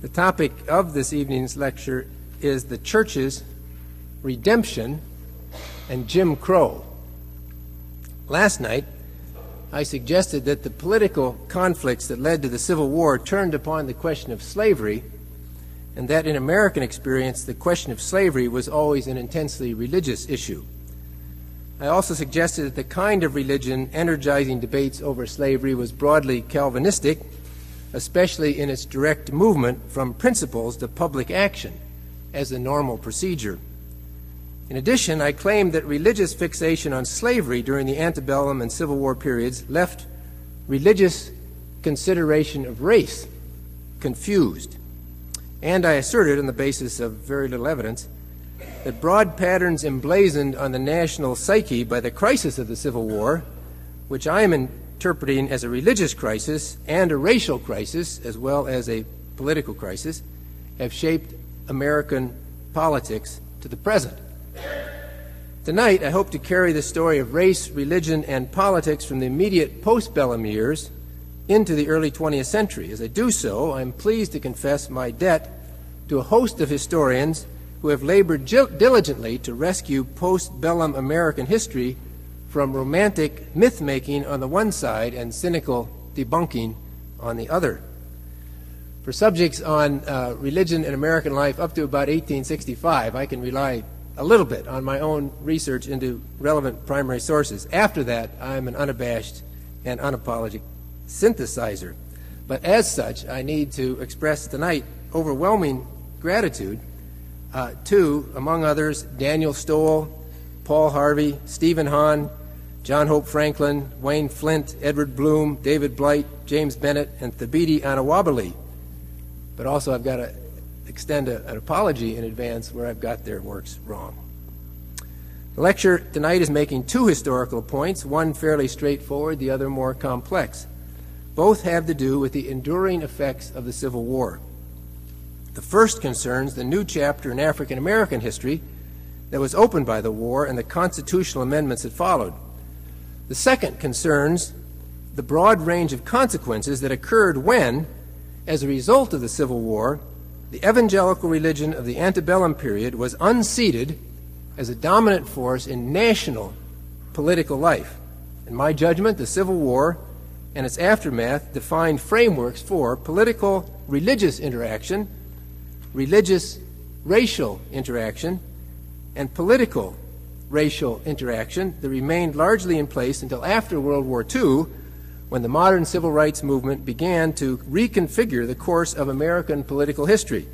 The topic of this evening's lecture is the Church's redemption and Jim Crow. Last night, I suggested that the political conflicts that led to the Civil War turned upon the question of slavery, and that in American experience, the question of slavery was always an intensely religious issue. I also suggested that the kind of religion energizing debates over slavery was broadly Calvinistic, especially in its direct movement from principles to public action as the normal procedure. In addition, I claimed that religious fixation on slavery during the antebellum and Civil War periods left religious consideration of race confused. And I asserted, on the basis of very little evidence, that broad patterns emblazoned on the national psyche by the crisis of the Civil War, which I am interpreting as a religious crisis and a racial crisis, as well as a political crisis, have shaped American politics to the present. Tonight, I hope to carry the story of race, religion, and politics from the immediate postbellum years into the early 20th century. As I do so, I'm pleased to confess my debt to a host of historians who have labored diligently to rescue postbellum American history from romantic myth-making on the one side and cynical debunking on the other. For subjects on religion and American life up to about 1865, I can rely a little bit on my own research into relevant primary sources. After that, I'm an unabashed and unapologetic synthesizer. But as such, I need to express tonight overwhelming gratitude to, among others, Daniel Stoll, Paul Harvey, Stephen Hahn, John Hope Franklin, Wayne Flint, Edward Bloom, David Blight, James Bennett, and Thabiti Anawabali. But also I've got to extend an apology in advance where I've got their works wrong. The lecture tonight is making two historical points, one fairly straightforward, the other more complex. Both have to do with the enduring effects of the Civil War. The first concerns the new chapter in African American history that was opened by the war and the constitutional amendments that followed. The second concerns the broad range of consequences that occurred when, as a result of the Civil War, the evangelical religion of the antebellum period was unseated as a dominant force in national political life. In my judgment, the Civil War and its aftermath defined frameworks for political religious interaction, religious racial interaction, and political racial interaction that remained largely in place until after World War II, when the modern civil rights movement began to reconfigure the course of American political history.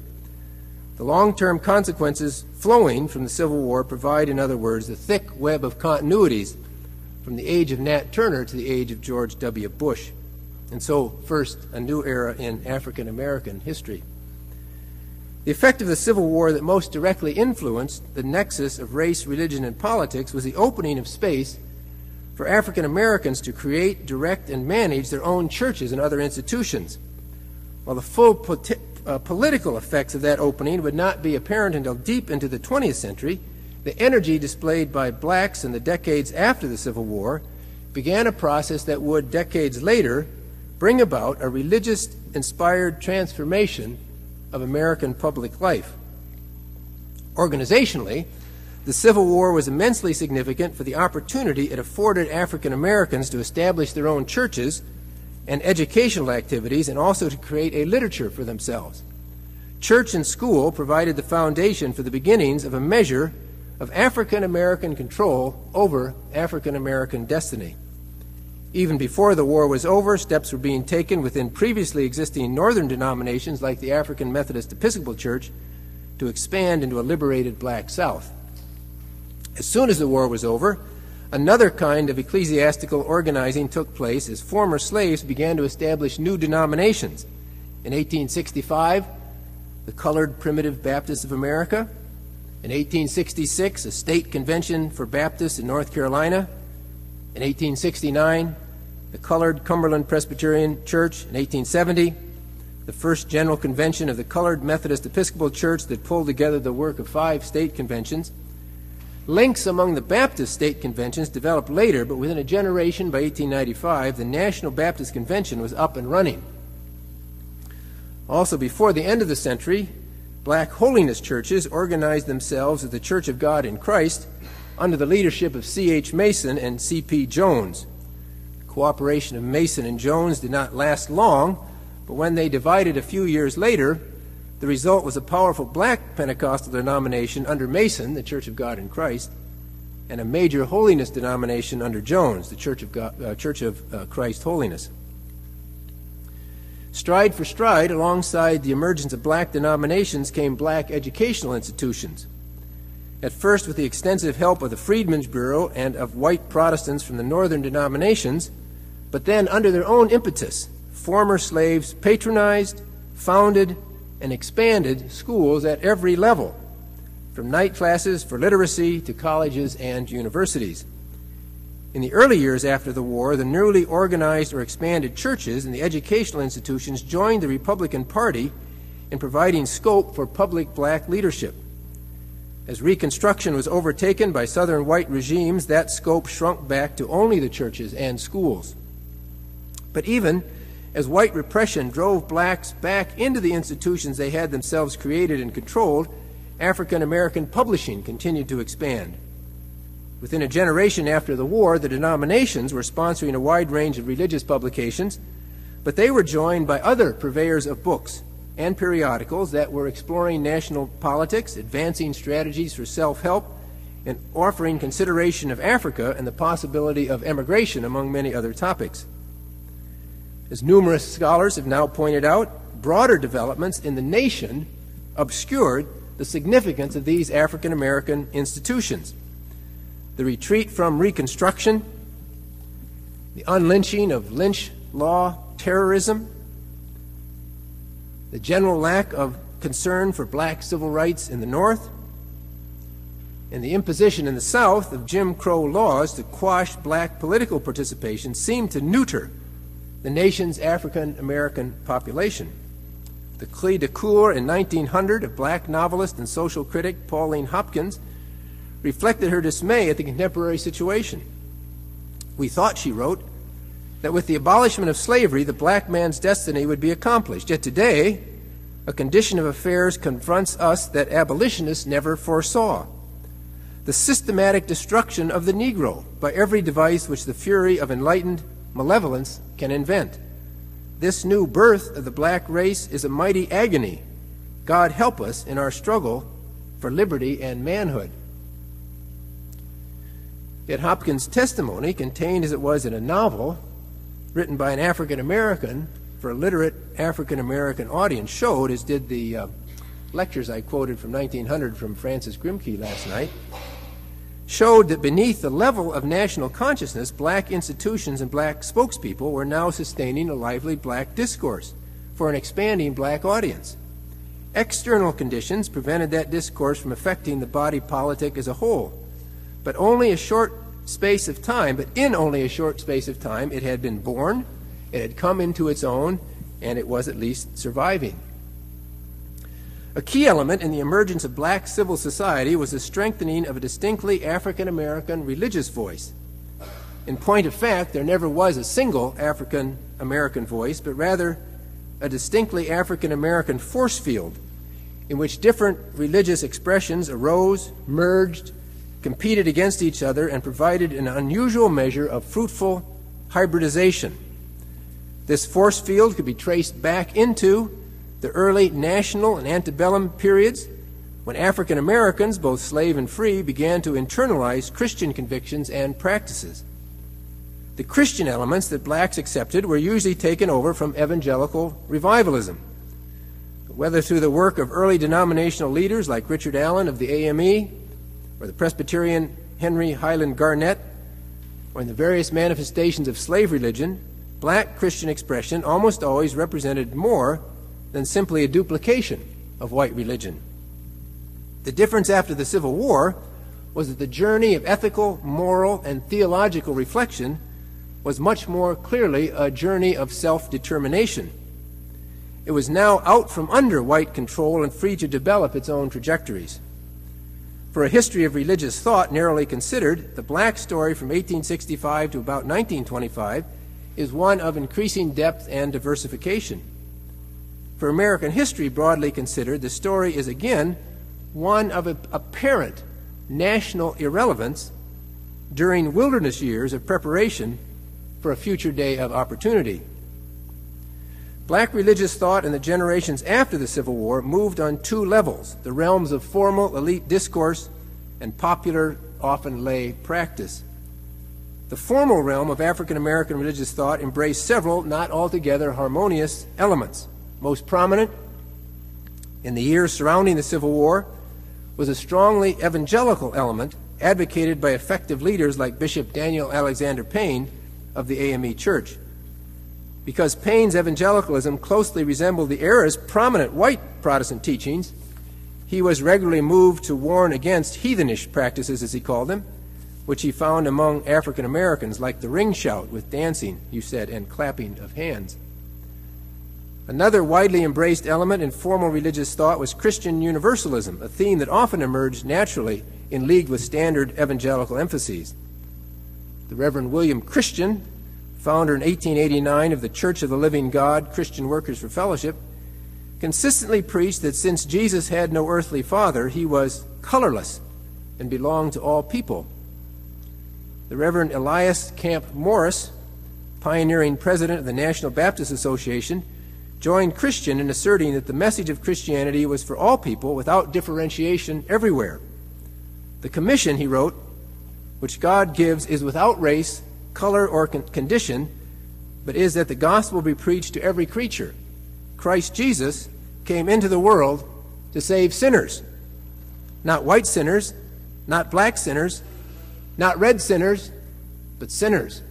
The long-term consequences flowing from the Civil War provide, in other words, the thick web of continuities from the age of Nat Turner to the age of George W. Bush. And so, first, a new era in African American history. The effect of the Civil War that most directly influenced the nexus of race, religion, and politics was the opening of space for African Americans to create, direct, and manage their own churches and other institutions. While the full political effects of that opening would not be apparent until deep into the 20th century, the energy displayed by blacks in the decades after the Civil War began a process that would, decades later, bring about a religious-inspired transformation of American public life. Organizationally, the Civil War was immensely significant for the opportunity it afforded African Americans to establish their own churches and educational activities, and also to create a literature for themselves. Church and school provided the foundation for the beginnings of a measure of African American control over African American destiny. Even before the war was over, steps were being taken within previously existing northern denominations like the African Methodist Episcopal Church to expand into a liberated black South. As soon as the war was over, another kind of ecclesiastical organizing took place as former slaves began to establish new denominations. In 1865, the Colored Primitive Baptists of America. In 1866, a state convention for Baptists in North Carolina. In 1869, the Colored Cumberland Presbyterian Church. In 1870, the first general convention of the Colored Methodist Episcopal Church that pulled together the work of 5 state conventions. Links among the Baptist state conventions developed later, but within a generation, by 1895, the National Baptist Convention was up and running. Also, before the end of the century, black holiness churches organized themselves as the Church of God in Christ under the leadership of C.H. Mason and C.P. Jones. The cooperation of Mason and Jones did not last long, but when they divided a few years later, the result was a powerful black Pentecostal denomination under Mason, the Church of God in Christ, and a major holiness denomination under Jones, the Church of Christ Holiness. Stride for stride, alongside the emergence of black denominations, came black educational institutions. At first with the extensive help of the Freedmen's Bureau and of white Protestants from the northern denominations, but then under their own impetus, former slaves patronized, founded, and expanded schools at every level, from night classes for literacy to colleges and universities. In the early years after the war, the newly organized or expanded churches and the educational institutions joined the Republican Party in providing scope for public black leadership. As Reconstruction was overtaken by Southern white regimes, that scope shrunk back to only the churches and schools. But even as white repression drove blacks back into the institutions they had themselves created and controlled, African American publishing continued to expand. Within a generation after the war, the denominations were sponsoring a wide range of religious publications, but they were joined by other purveyors of books and periodicals that were exploring national politics, advancing strategies for self-help, and offering consideration of Africa and the possibility of emigration, among many other topics. As numerous scholars have now pointed out, broader developments in the nation obscured the significance of these African American institutions. The retreat from Reconstruction, the unlynching of lynch law terrorism, the general lack of concern for black civil rights in the North, and the imposition in the South of Jim Crow laws to quash black political participation seemed to neuter the nation's African American population. The cri de coeur in 1900 of black novelist and social critic Pauline Hopkins reflected her dismay at the contemporary situation. "We thought," she wrote, "that with the abolishment of slavery, the black man's destiny would be accomplished. Yet today, a condition of affairs confronts us that abolitionists never foresaw. The systematic destruction of the Negro by every device which the fury of enlightened malevolence can invent. This new birth of the black race is a mighty agony. God help us in our struggle for liberty and manhood." Yet Hopkins' testimony, contained as it was in a novel written by an African American for a literate African American audience, showed, as did the lectures I quoted from 1900 from Francis Grimke last night, showed that beneath the level of national consciousness, black institutions and black spokespeople were now sustaining a lively black discourse for an expanding black audience. External conditions prevented that discourse from affecting the body politic as a whole, but in only a short space of time, it had been born, it had come into its own, and it was at least surviving. A key element in the emergence of black civil society was the strengthening of a distinctly African American religious voice. In point of fact, there never was a single African American voice, but rather a distinctly African American force field in which different religious expressions arose, merged, competed against each other, and provided an unusual measure of fruitful hybridization. This force field could be traced back into the early national and antebellum periods when African Americans, both slave and free, began to internalize Christian convictions and practices. The Christian elements that blacks accepted were usually taken over from evangelical revivalism. Whether through the work of early denominational leaders like Richard Allen of the AME, or the Presbyterian Henry Highland Garnett, or in the various manifestations of slave religion, black Christian expression almost always represented more than simply a duplication of white religion. The difference after the Civil War was that the journey of ethical, moral, and theological reflection was much more clearly a journey of self-determination. It was now out from under white control and free to develop its own trajectories. For a history of religious thought narrowly considered, the black story from 1865 to about 1925 is one of increasing depth and diversification. For American history broadly considered, the story is again one of apparent national irrelevance during wilderness years of preparation for a future day of opportunity. Black religious thought in the generations after the Civil War moved on two levels, the realms of formal elite discourse and popular, often lay practice. The formal realm of African American religious thought embraced several not altogether harmonious elements. Most prominent in the years surrounding the Civil War was a strongly evangelical element advocated by effective leaders like Bishop Daniel Alexander Payne of the AME Church. Because Payne's evangelicalism closely resembled the era's prominent white Protestant teachings, he was regularly moved to warn against heathenish practices, as he called them, which he found among African Americans, like the ring shout with dancing, you said, and clapping of hands. Another widely embraced element in formal religious thought was Christian universalism, a theme that often emerged naturally in league with standard evangelical emphases. The Reverend William Christian, founder in 1889 of the Church of the Living God, Christian Workers for Fellowship, consistently preached that since Jesus had no earthly father, he was colorless and belonged to all people. The Reverend Elias Camp Morris, pioneering president of the National Baptist Association, joined Christian in asserting that the message of Christianity was for all people without differentiation everywhere. The commission, he wrote, which God gives is without race, color, or condition, but is that the gospel be preached to every creature. Christ Jesus came into the world to save sinners, not white sinners, not black sinners, not red sinners, but sinners.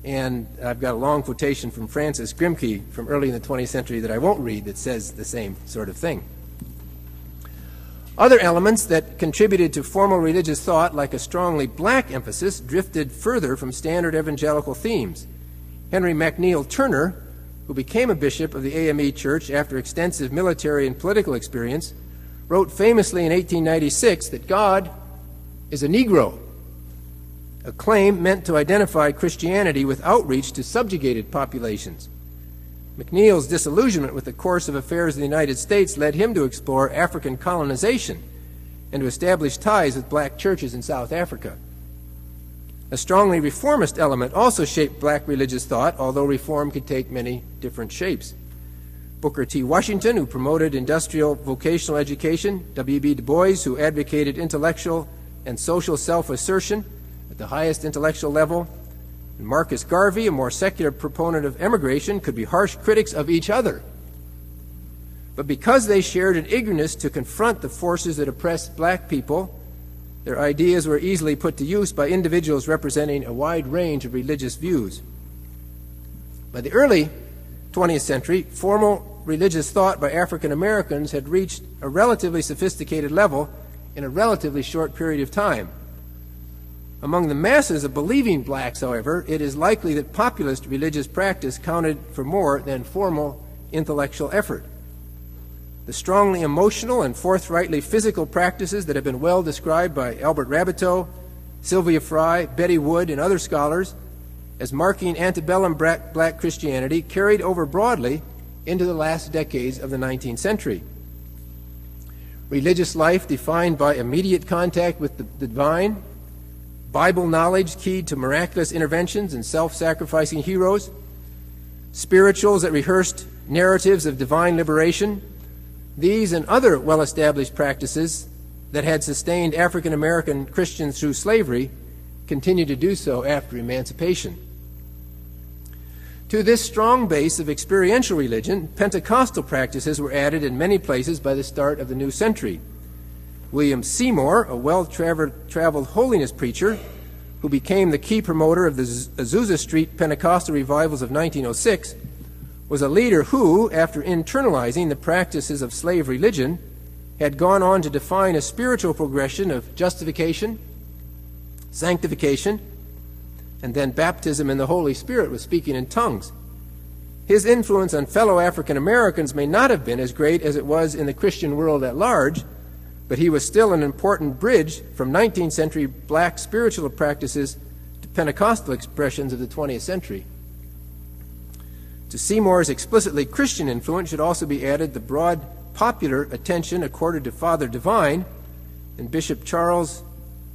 And I've got a long quotation from Francis Grimke from early in the 20th century that I won't read that says the same sort of thing. Other elements that contributed to formal religious thought, like a strongly black emphasis, drifted further from standard evangelical themes. Henry McNeil Turner, who became a bishop of the AME Church after extensive military and political experience, wrote famously in 1896 that God is a Negro, a claim meant to identify Christianity with outreach to subjugated populations. McNeil's disillusionment with the course of affairs in the United States led him to explore African colonization and to establish ties with black churches in South Africa. A strongly reformist element also shaped black religious thought, although reform could take many different shapes. Booker T. Washington, who promoted industrial vocational education, W.B. Du Bois, who advocated intellectual and social self-assertion at the highest intellectual level, and Marcus Garvey, a more secular proponent of emigration, could be harsh critics of each other. But because they shared an eagerness to confront the forces that oppressed black people, their ideas were easily put to use by individuals representing a wide range of religious views. By the early 20th century, formal religious thought by African Americans had reached a relatively sophisticated level in a relatively short period of time. Among the masses of believing blacks, however, it is likely that populist religious practice counted for more than formal intellectual effort. The strongly emotional and forthrightly physical practices that have been well described by Albert Rabbitoe, Sylvia Fry, Betty Wood, and other scholars as marking antebellum black Christianity carried over broadly into the last decades of the 19th century. Religious life defined by immediate contact with the divine, Bible knowledge keyed to miraculous interventions and self-sacrificing heroes, spirituals that rehearsed narratives of divine liberation, these and other well-established practices that had sustained African American Christians through slavery continue to do so after emancipation. To this strong base of experiential religion, Pentecostal practices were added in many places by the start of the new century. William Seymour, a well-traveled holiness preacher who became the key promoter of the Azusa Street Pentecostal revivals of 1906, was a leader who, after internalizing the practices of slave religion, had gone on to define a spiritual progression of justification, sanctification, and then baptism in the Holy Spirit with speaking in tongues. His influence on fellow African Americans may not have been as great as it was in the Christian world at large, but he was still an important bridge from 19th century black spiritual practices to Pentecostal expressions of the 20th century. To Seymour's explicitly Christian influence should also be added the broad popular attention accorded to Father Divine and Bishop Charles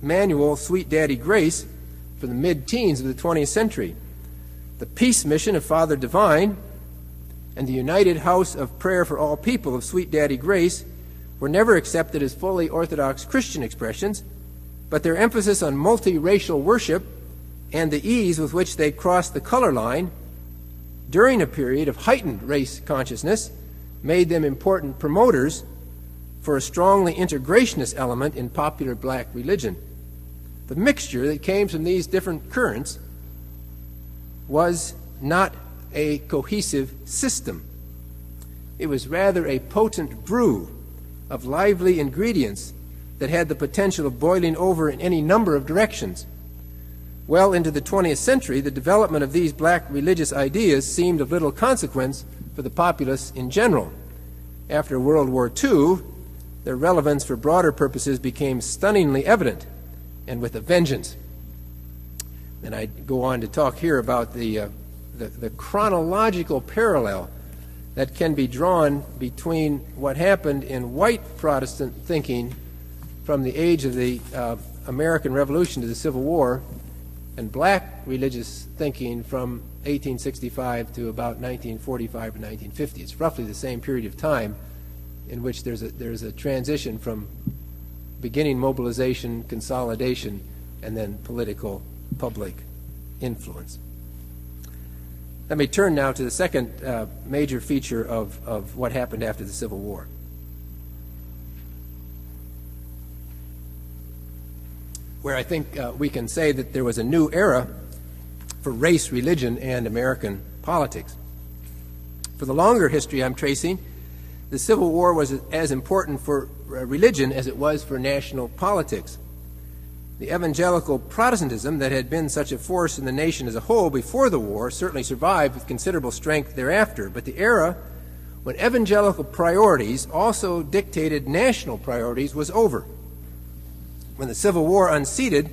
Manuel Sweet Daddy Grace for the mid-teens of the 20th century. The peace mission of Father Divine and the United House of Prayer for All People of Sweet Daddy Grace were never accepted as fully Orthodox Christian expressions, but their emphasis on multiracial worship and the ease with which they crossed the color line during a period of heightened race consciousness made them important promoters for a strongly integrationist element in popular black religion. The mixture that came from these different currents was not a cohesive system. It was rather a potent brew of lively ingredients that had the potential of boiling over in any number of directions. Well into the 20th century, the development of these black religious ideas seemed of little consequence for the populace in general. After World War II, their relevance for broader purposes became stunningly evident, and with a vengeance. And I go on to talk here about the chronological parallel that can be drawn between what happened in white Protestant thinking from the age of the American Revolution to the Civil War and black religious thinking from 1865 to about 1945 or 1950. It's roughly the same period of time in which there's a transition from beginning mobilization, consolidation, and then political public influence. Let me turn now to the second major feature of what happened after the Civil War. Where I think we can say that there was a new era for race, religion, and American politics. For the longer history I'm tracing, the Civil War was as important for religion as it was for national politics. The evangelical Protestantism that had been such a force in the nation as a whole before the war certainly survived with considerable strength thereafter, but the era when evangelical priorities also dictated national priorities was over. When the Civil War unseated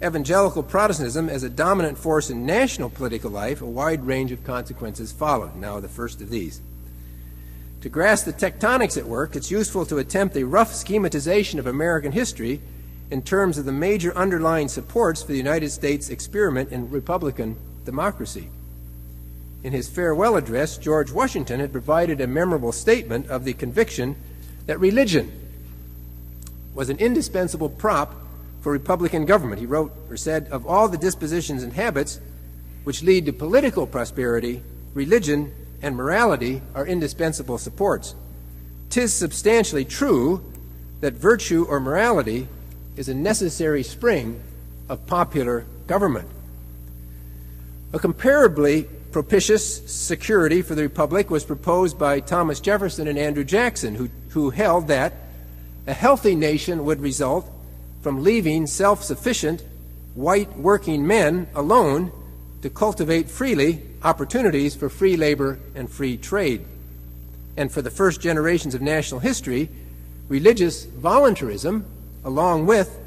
evangelical Protestantism as a dominant force in national political life, a wide range of consequences followed. Now the first of these. To grasp the tectonics at work, it's useful to attempt a rough schematization of American history in terms of the major underlying supports for the United States experiment in Republican democracy. In his farewell address, George Washington had provided a memorable statement of the conviction that religion was an indispensable prop for Republican government. He wrote or said, "Of all the dispositions and habits which lead to political prosperity, religion and morality are indispensable supports. 'Tis substantially true that virtue or morality is a necessary spring of popular government." A comparably propitious security for the Republic was proposed by Thomas Jefferson and Andrew Jackson, who held that a healthy nation would result from leaving self-sufficient white working men alone to cultivate freely opportunities for free labor and free trade. And for the first generations of national history, religious voluntarism, along with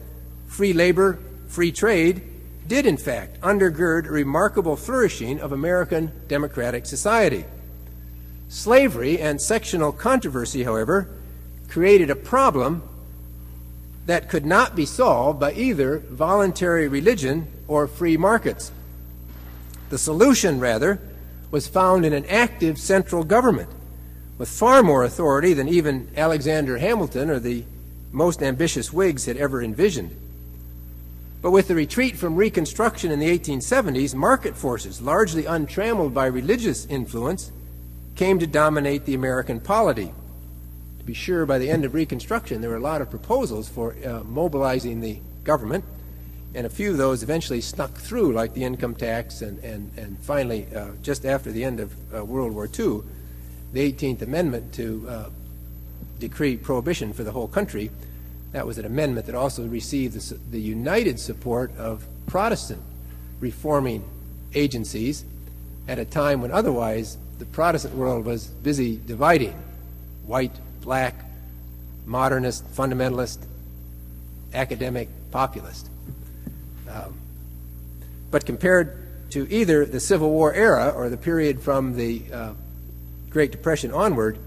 free labor, free trade, did in fact undergird a remarkable flourishing of American democratic society. Slavery and sectional controversy, however, created a problem that could not be solved by either voluntary religion or free markets. The solution, rather, was found in an active central government with far more authority than even Alexander Hamilton or the most ambitious Whigs had ever envisioned. But with the retreat from Reconstruction in the 1870s, market forces, largely untrammeled by religious influence, came to dominate the American polity. To be sure, by the end of Reconstruction, there were a lot of proposals for mobilizing the government, and a few of those eventually snuck through, like the income tax, and finally, just after the end of World War II, the 18th Amendment to decree prohibition for the whole country. That was an amendment that also received the united support of Protestant reforming agencies at a time when otherwise the Protestant world was busy dividing: white, black, modernist, fundamentalist, academic, populist. But compared to either the Civil War era or the period from the Great Depression onward,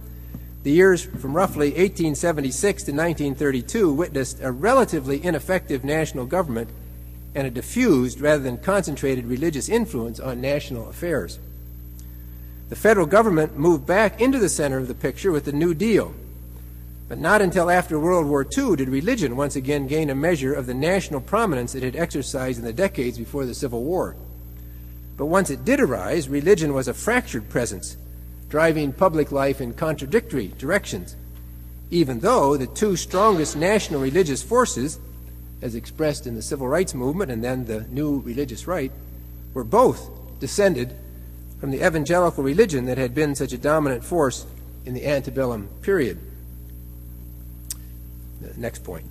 the years from roughly 1876 to 1932 witnessed a relatively ineffective national government and a diffused rather than concentrated religious influence on national affairs. The federal government moved back into the center of the picture with the New Deal, but not until after World War II did religion once again gain a measure of the national prominence it had exercised in the decades before the Civil War. But once it did arise, religion was a fractured presence, driving public life in contradictory directions, even though the two strongest national religious forces, as expressed in the Civil Rights Movement and then the New Religious Right, were both descended from the evangelical religion that had been such a dominant force in the antebellum period. The next point.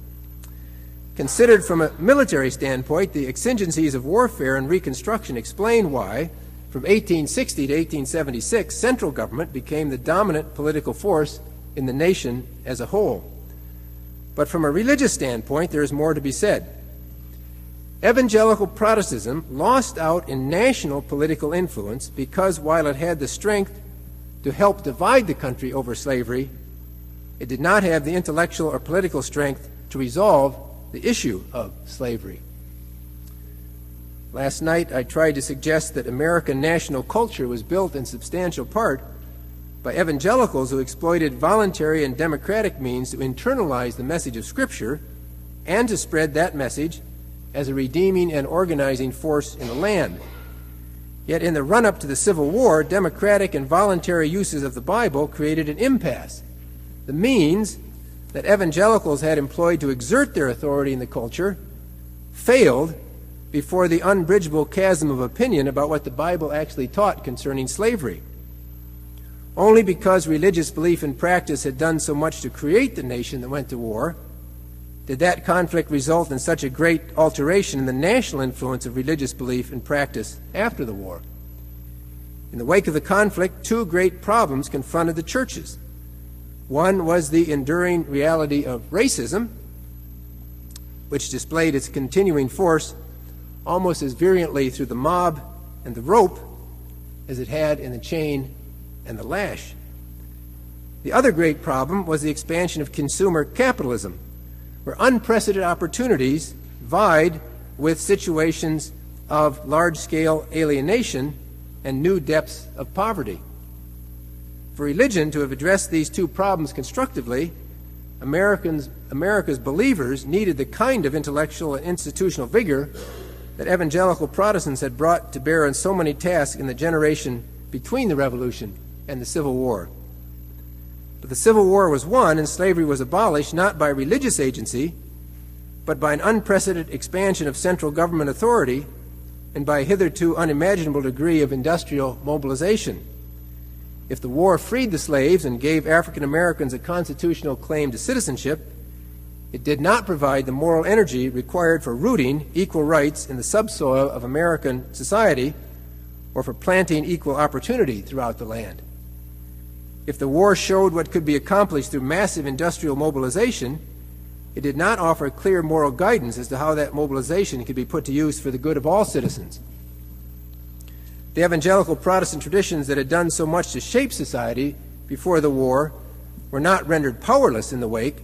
Considered from a military standpoint, the exigencies of warfare and Reconstruction explain why, from 1860 to 1876, central government became the dominant political force in the nation as a whole. But from a religious standpoint, there is more to be said. Evangelical Protestantism lost out in national political influence because while it had the strength to help divide the country over slavery, it did not have the intellectual or political strength to resolve the issue of slavery. Last night I tried to suggest that American national culture was built in substantial part by evangelicals who exploited voluntary and democratic means to internalize the message of Scripture and to spread that message as a redeeming and organizing force in the land. Yet in the run-up to the Civil War, democratic and voluntary uses of the Bible created an impasse. The means that evangelicals had employed to exert their authority in the culture failed before the unbridgeable chasm of opinion about what the Bible actually taught concerning slavery. Only because religious belief and practice had done so much to create the nation that went to war did that conflict result in such a great alteration in the national influence of religious belief and practice after the war. In the wake of the conflict, two great problems confronted the churches. One was the enduring reality of racism, which displayed its continuing force almost as virulently through the mob and the rope as it had in the chain and the lash. The other great problem was the expansion of consumer capitalism, where unprecedented opportunities vied with situations of large-scale alienation and new depths of poverty. For religion to have addressed these two problems constructively, America's believers needed the kind of intellectual and institutional vigor that evangelical Protestants had brought to bear on so many tasks in the generation between the Revolution and the Civil War. But the Civil War was won and slavery was abolished not by religious agency, but by an unprecedented expansion of central government authority and by a hitherto unimaginable degree of industrial mobilization. If the war freed the slaves and gave African Americans a constitutional claim to citizenship, it did not provide the moral energy required for rooting equal rights in the subsoil of American society or for planting equal opportunity throughout the land. If the war showed what could be accomplished through massive industrial mobilization, it did not offer clear moral guidance as to how that mobilization could be put to use for the good of all citizens. The evangelical Protestant traditions that had done so much to shape society before the war were not rendered powerless in the wake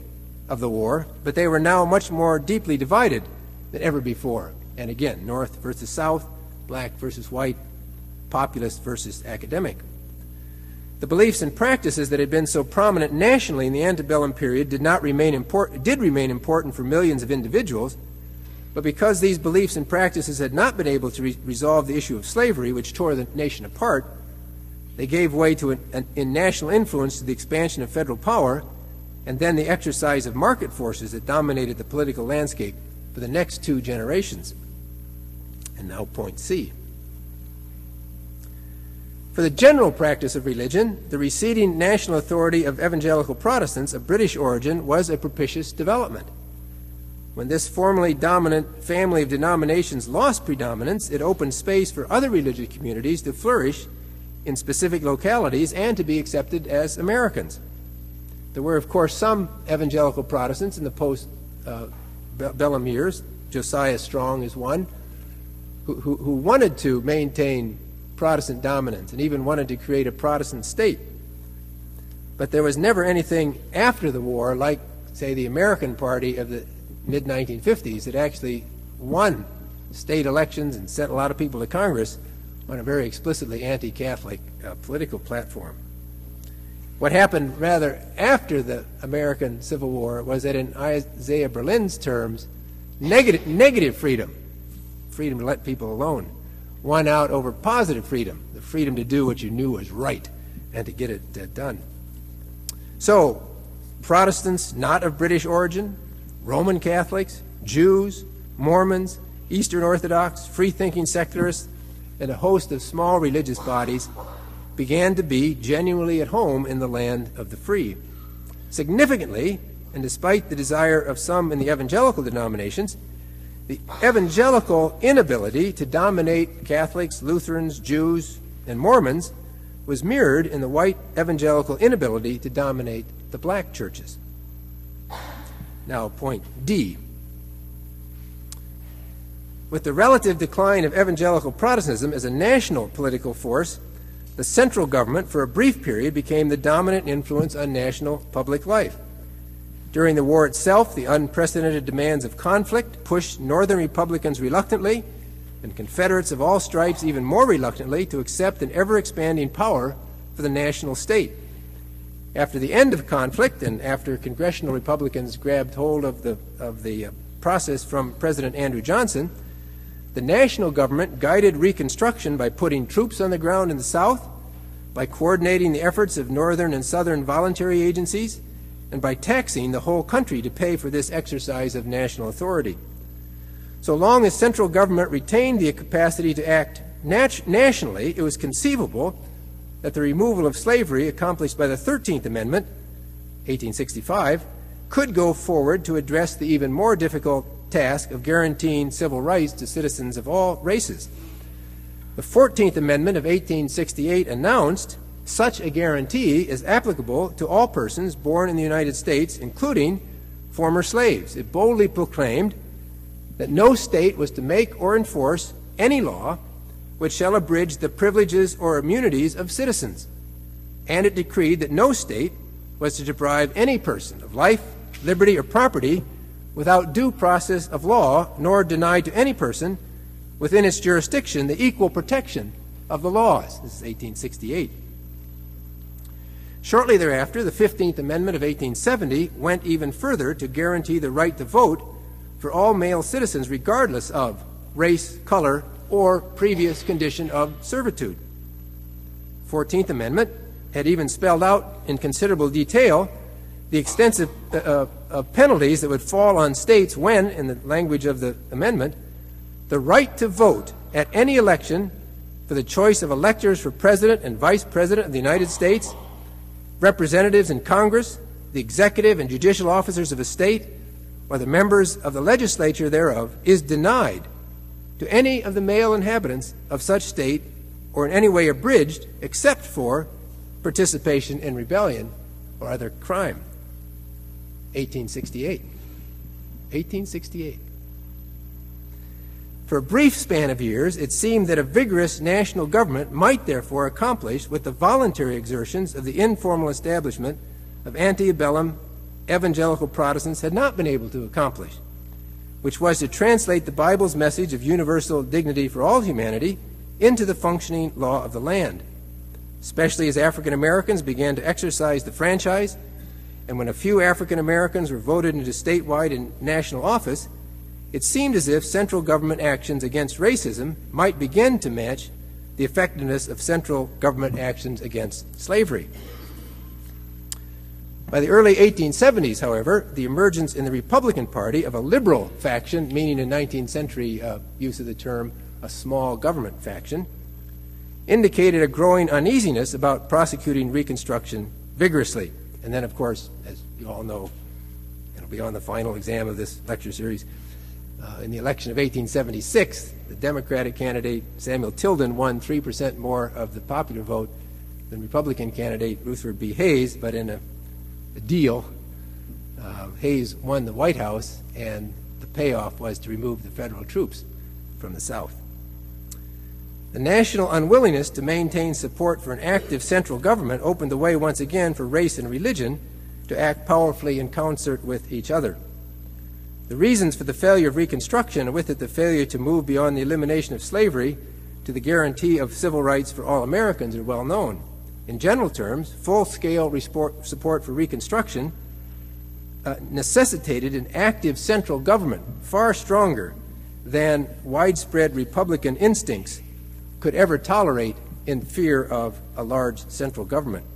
of the war, but they were now much more deeply divided than ever before. And again, North versus South, black versus white, populist versus academic. The beliefs and practices that had been so prominent nationally in the antebellum period did remain important for millions of individuals, but because these beliefs and practices had not been able to resolve the issue of slavery, which tore the nation apart, they gave way to in national influence to the expansion of federal power and then the exercise of market forces that dominated the political landscape for the next two generations. And now point C. For the general practice of religion, the receding national authority of evangelical Protestants of British origin was a propitious development. When this formerly dominant family of denominations lost predominance, it opened space for other religious communities to flourish in specific localities and to be accepted as Americans. There were, of course, some evangelical Protestants in the post-bellum years, Josiah Strong is one, who wanted to maintain Protestant dominance and even wanted to create a Protestant state. But there was never anything after the war like, say, the American Party of the mid-1950s that actually won state elections and sent a lot of people to Congress on a very explicitly anti-Catholic political platform. What happened rather after the American Civil War was that in Isaiah Berlin's terms, negative freedom to let people alone, won out over positive freedom, the freedom to do what you knew was right and to get it done. So, Protestants not of British origin, Roman Catholics, Jews, Mormons, Eastern Orthodox, free-thinking secularists, and a host of small religious bodies began to be genuinely at home in the land of the free. Significantly, and despite the desire of some in the evangelical denominations, the evangelical inability to dominate Catholics, Lutherans, Jews, and Mormons was mirrored in the white evangelical inability to dominate the black churches. Now, point D. With the relative decline of evangelical Protestantism as a national political force, the central government for a brief period became the dominant influence on national public life. During the war itself, the unprecedented demands of conflict pushed Northern Republicans reluctantly, and Confederates of all stripes even more reluctantly, to accept an ever-expanding power for the national state. After the end of conflict, and after congressional Republicans grabbed hold of the process from President Andrew Johnson, the national government guided Reconstruction by putting troops on the ground in the South, by coordinating the efforts of Northern and Southern voluntary agencies, and by taxing the whole country to pay for this exercise of national authority. So long as central government retained the capacity to act nationally, it was conceivable that the removal of slavery accomplished by the 13th Amendment, 1865, could go forward to address the even more difficult task of guaranteeing civil rights to citizens of all races. The 14th Amendment of 1868 announced such a guarantee is applicable to all persons born in the United States, including former slaves. It boldly proclaimed that no state was to make or enforce any law which shall abridge the privileges or immunities of citizens. And it decreed that no state was to deprive any person of life, liberty, or property without due process of law, nor deny to any person within its jurisdiction the equal protection of the laws. This is 1868. Shortly thereafter, the 15th Amendment of 1870 went even further to guarantee the right to vote for all male citizens regardless of race, color, or previous condition of servitude. 14th Amendment had even spelled out in considerable detail the extensive penalties that would fall on states when, in the language of the amendment, the right to vote at any election for the choice of electors for President and Vice President of the United States, representatives in Congress, the executive and judicial officers of a state, or the members of the legislature thereof, is denied to any of the male inhabitants of such state or in any way abridged except for participation in rebellion or other crime. 1868. 1868. For a brief span of years, it seemed that a vigorous national government might therefore accomplish what the voluntary exertions of the informal establishment of antebellum evangelical Protestants had not been able to accomplish, which was to translate the Bible's message of universal dignity for all humanity into the functioning law of the land, especially as African Americans began to exercise the franchise, and when a few African Americans were voted into statewide and national office, it seemed as if central government actions against racism might begin to match the effectiveness of central government actions against slavery. By the early 1870s, however, the emergence in the Republican Party of a liberal faction, meaning in 19th century use of the term a small government faction, indicated a growing uneasiness about prosecuting Reconstruction vigorously. And then, of course, as you all know, it'll be on the final exam of this lecture series, in the election of 1876, the Democratic candidate Samuel Tilden won 3% more of the popular vote than Republican candidate Rutherford B. Hayes, but in a deal, Hayes won the White House, and the payoff was to remove the federal troops from the South. The national unwillingness to maintain support for an active central government opened the way once again for race and religion to act powerfully in concert with each other. The reasons for the failure of Reconstruction, and with it the failure to move beyond the elimination of slavery to the guarantee of civil rights for all Americans, are well known. In general terms, full-scale support for Reconstruction necessitated an active central government far stronger than widespread Republican instincts could ever tolerate in fear of a large central government.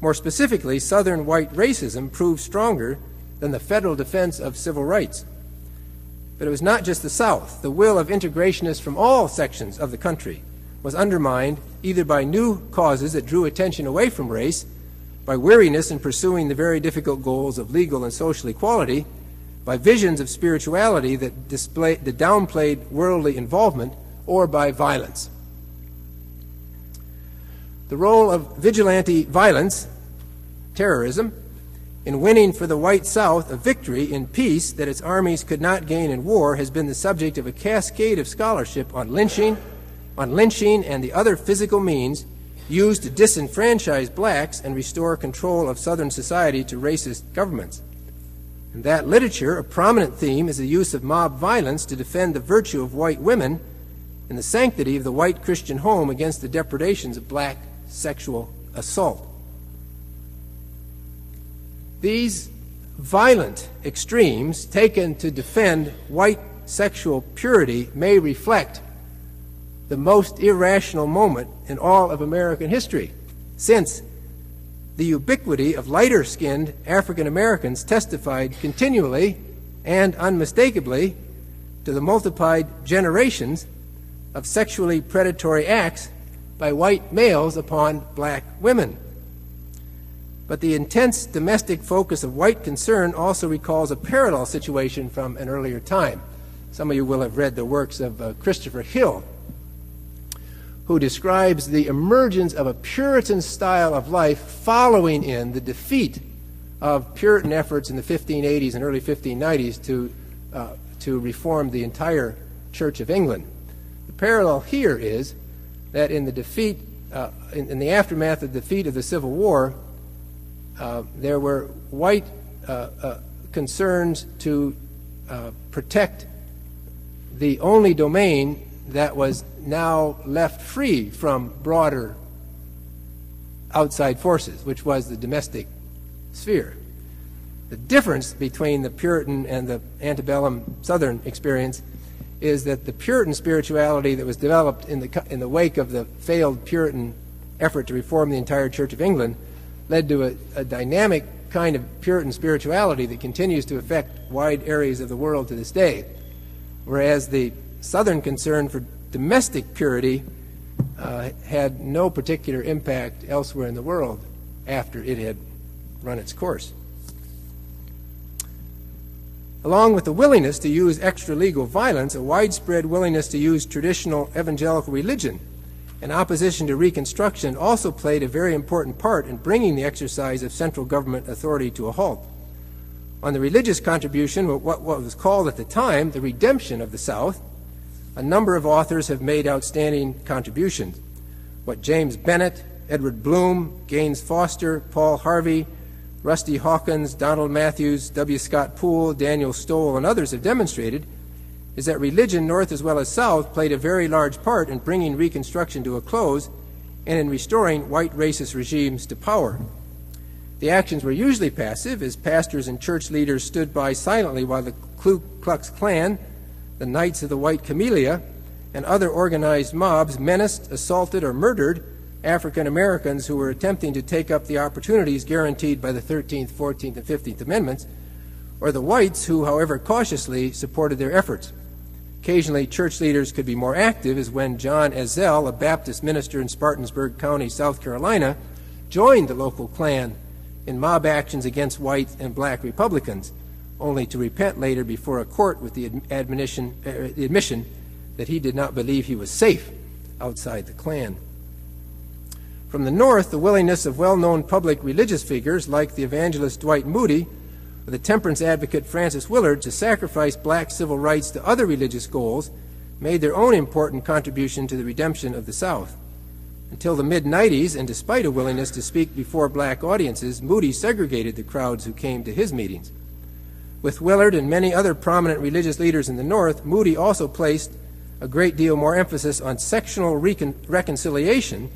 More specifically, Southern white racism proved stronger than the federal defense of civil rights. But it was not just the South. The will of integrationists from all sections of the country was undermined either by new causes that drew attention away from race, by weariness in pursuing the very difficult goals of legal and social equality, by visions of spirituality that downplayed worldly involvement, or by violence. The role of vigilante violence, terrorism, in winning for the white South a victory in peace that its armies could not gain in war has been the subject of a cascade of scholarship on lynching and the other physical means used to disenfranchise blacks and restore control of Southern society to racist governments. In that literature, a prominent theme is the use of mob violence to defend the virtue of white women and the sanctity of the white Christian home against the depredations of black sexual assault. These violent extremes taken to defend white sexual purity may reflect the most irrational moment in all of American history, since the ubiquity of lighter-skinned African Americans testified continually and unmistakably to the multiplied generations of sexually predatory acts by white males upon black women. But the intense domestic focus of white concern also recalls a parallel situation from an earlier time. Some of you will have read the works of Christopher Hill, who describes the emergence of a Puritan style of life following in the defeat of Puritan efforts in the 1580s and early 1590s to reform the entire Church of England. The parallel here is that in the defeat, in the aftermath of the defeat of the Civil War, there were white concerns to protect the only domain that was now left free from broader outside forces, which was the domestic sphere. The difference between the Puritan and the antebellum Southern experience is that the Puritan spirituality that was developed in the wake of the failed Puritan effort to reform the entire Church of England led to a dynamic kind of Puritan spirituality that continues to affect wide areas of the world to this day, whereas the Southern concern for domestic purity had no particular impact elsewhere in the world after it had run its course. Along with the willingness to use extra-legal violence, a widespread willingness to use traditional evangelical religion in opposition to Reconstruction also played a very important part in bringing the exercise of central government authority to a halt. On the religious contribution, what was called at the time the redemption of the South, a number of authors have made outstanding contributions. What James Bennett, Edward Bloom, Gaines Foster, Paul Harvey, Rusty Hawkins, Donald Matthews, W. Scott Poole, Daniel Stoll, and others have demonstrated is that religion, North as well as South, played a very large part in bringing Reconstruction to a close and in restoring white racist regimes to power. The actions were usually passive, as pastors and church leaders stood by silently while the Ku Klux Klan, the Knights of the White Camellia, and other organized mobs menaced, assaulted, or murdered African Americans who were attempting to take up the opportunities guaranteed by the 13th, 14th, and 15th Amendments, or the whites who, however cautiously, supported their efforts. Occasionally, church leaders could be more active, as when John Ezell, a Baptist minister in Spartanburg County, South Carolina, joined the local Klan in mob actions against white and black Republicans, only to repent later before a court with the admission that he did not believe he was safe outside the Klan. From the North, the willingness of well-known public religious figures like the evangelist Dwight Moody or the temperance advocate Francis Willard to sacrifice black civil rights to other religious goals made their own important contribution to the redemption of the South. Until the mid-90s, and despite a willingness to speak before black audiences, Moody segregated the crowds who came to his meetings. With Willard and many other prominent religious leaders in the North, Moody also placed a great deal more emphasis on sectional reconciliation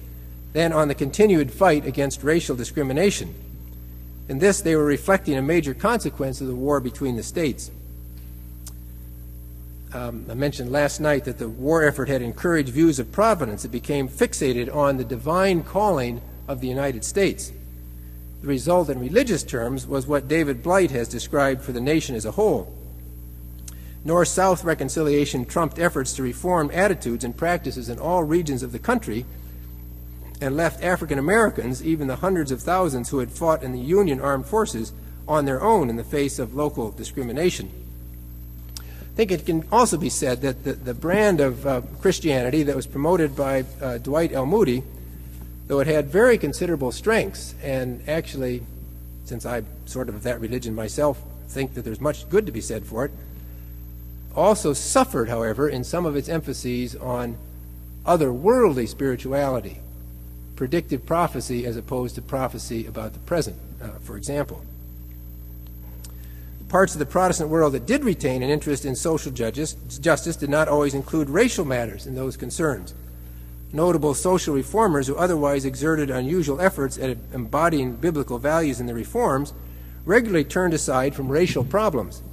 than on the continued fight against racial discrimination. In this, they were reflecting a major consequence of the war between the states. I mentioned last night that the war effort had encouraged views of providence that became fixated on the divine calling of the United States. The result in religious terms was what David Blight has described for the nation as a whole. North-South reconciliation trumped efforts to reform attitudes and practices in all regions of the country and left African Americans, even the hundreds of thousands who had fought in the Union armed forces, on their own in the face of local discrimination. I think it can also be said that the brand of Christianity that was promoted by Dwight L. Moody, though it had very considerable strengths, and actually, since I'm sort of that religion myself, think that there's much good to be said for it, also suffered, however, in some of its emphases on otherworldly spirituality, predictive prophecy as opposed to prophecy about the present, for example. Parts of the Protestant world that did retain an interest in social justice did not always include racial matters in those concerns. Notable social reformers who otherwise exerted unusual efforts at embodying biblical values in the reforms regularly turned aside from racial problems.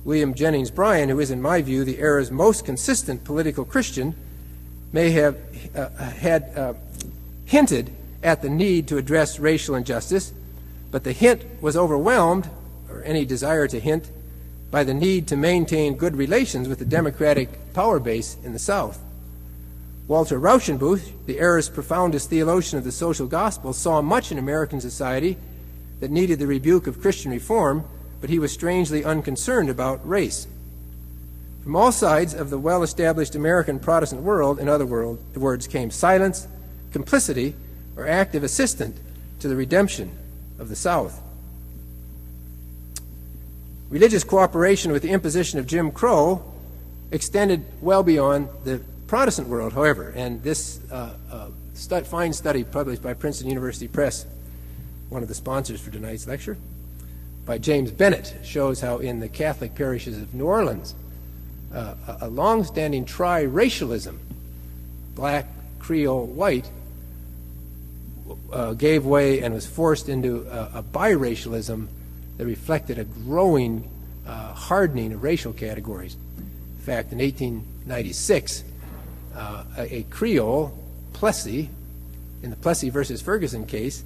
William Jennings Bryan, who is in my view the era's most consistent political Christian, may have hinted at the need to address racial injustice, but the hint was overwhelmed, or any desire to hint, by the need to maintain good relations with the Democratic power base in the South. Walter Rauschenbusch, the era's profoundest theologian of the social gospel, saw much in American society that needed the rebuke of Christian reform, but he was strangely unconcerned about race. From all sides of the well-established American Protestant world, in other words, came silence, complicity, or active assistance to the redemption of the South. Religious cooperation with the imposition of Jim Crow extended well beyond the Protestant world, however, and this fine study published by Princeton University Press, one of the sponsors for tonight's lecture, by James Bennett, shows how in the Catholic parishes of New Orleans, a long-standing tri-racialism, black, Creole, white, gave way and was forced into a biracialism that reflected a growing hardening of racial categories. In fact, in 1896, a Creole, Plessy, in the Plessy versus Ferguson case,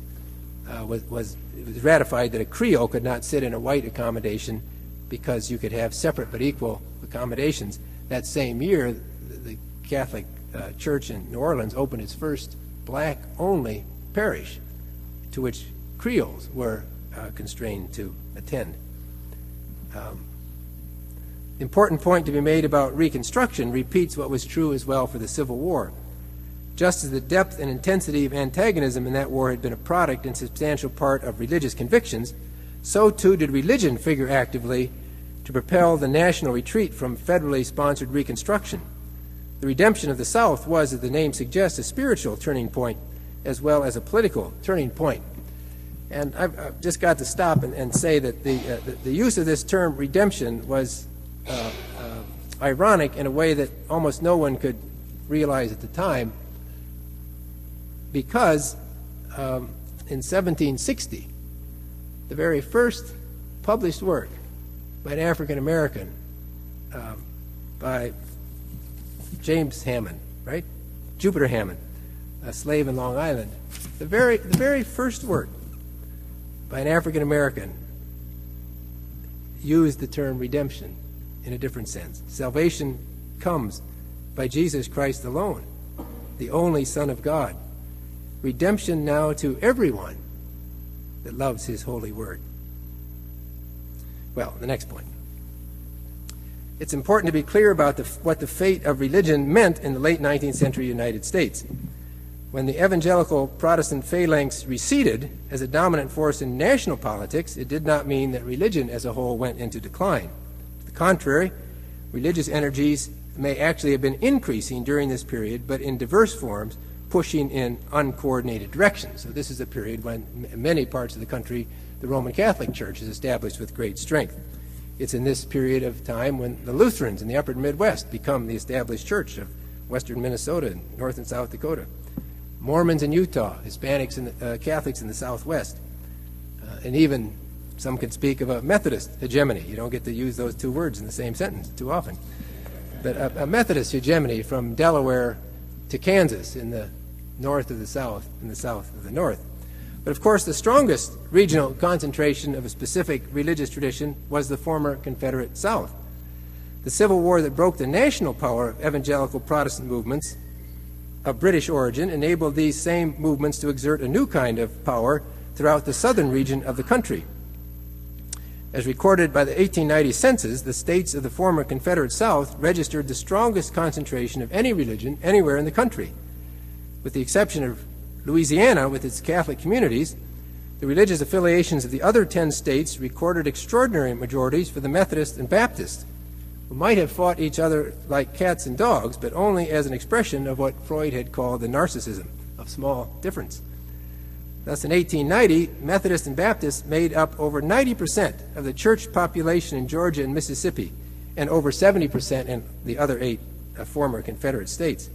it was ratified that a Creole could not sit in a white accommodation because you could have separate but equal accommodations. That same year, the Catholic Church in New Orleans opened its first black-only parish, to which Creoles were constrained to attend. The important point to be made about Reconstruction repeats what was true as well for the Civil War. Just as the depth and intensity of antagonism in that war had been a product and substantial part of religious convictions, so too did religion figure actively to propel the national retreat from federally sponsored Reconstruction. The redemption of the South was, as the name suggests, a spiritual turning point as well as a political turning point. And I've just got to stop and say that the use of this term redemption was ironic in a way that almost no one could realize at the time, because in 1760, the very first published work by an African American, by James Hammond, right? Jupiter Hammond, a slave in Long Island. The very first work by an African American used the term redemption in a different sense. Salvation comes by Jesus Christ alone, the only Son of God. Redemption now to everyone that loves his holy word. Well, the next point. It's important to be clear about what the fate of religion meant in the late 19th century United States. When the evangelical Protestant phalanx receded as a dominant force in national politics, it did not mean that religion as a whole went into decline. To the contrary, religious energies may actually have been increasing during this period, but in diverse forms, pushing in uncoordinated directions. So this is a period when in many parts of the country the Roman Catholic Church is established with great strength. It's in this period of time when the Lutherans in the upper Midwest become the established church of western Minnesota and North and South Dakota. Mormons in Utah, Hispanics and Catholics in the Southwest, and even some could speak of a Methodist hegemony. You don't get to use those two words in the same sentence too often. But a Methodist hegemony from Delaware to Kansas in the north of the South and the south of the North. But of course, the strongest regional concentration of a specific religious tradition was the former Confederate South. The Civil War that broke the national power of evangelical Protestant movements of British origin enabled these same movements to exert a new kind of power throughout the southern region of the country. As recorded by the 1890 census, the states of the former Confederate South registered the strongest concentration of any religion anywhere in the country. With the exception of Louisiana with its Catholic communities, the religious affiliations of the other 10 states recorded extraordinary majorities for the Methodists and Baptists, who might have fought each other like cats and dogs, but only as an expression of what Freud had called the narcissism of small difference. Thus, in 1890, Methodists and Baptists made up over 90% of the church population in Georgia and Mississippi, and over 70% in the other 8 former Confederate states.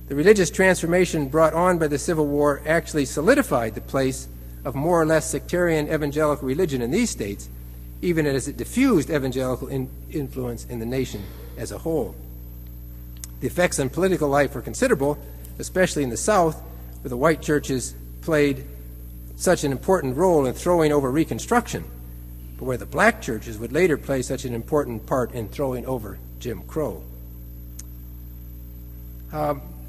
The religious transformation brought on by the Civil War actually solidified the place of more or less sectarian evangelical religion in these states, even as it diffused evangelical influence in the nation as a whole. The effects on political life were considerable, especially in the South, where the white churches played such an important role in throwing over Reconstruction, but where the black churches would later play such an important part in throwing over Jim Crow.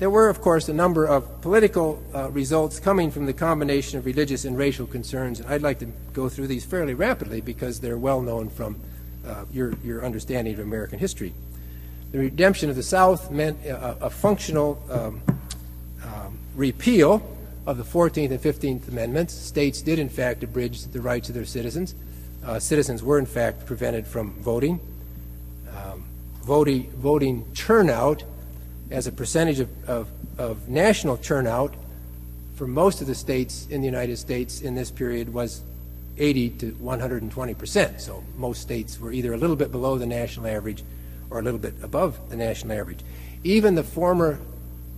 There were, of course, a number of political results coming from the combination of religious and racial concerns, and I'd like to go through these fairly rapidly because they're well known from your understanding of American history. The redemption of the South meant a functional repeal of the 14th and 15th Amendments. States did, in fact, abridge the rights of their citizens. Citizens were, in fact, prevented from voting. Voting turnout as a percentage of national turnout for most of the states in the United States in this period was 80 to 120%. So most states were either a little bit below the national average or a little bit above the national average. Even the former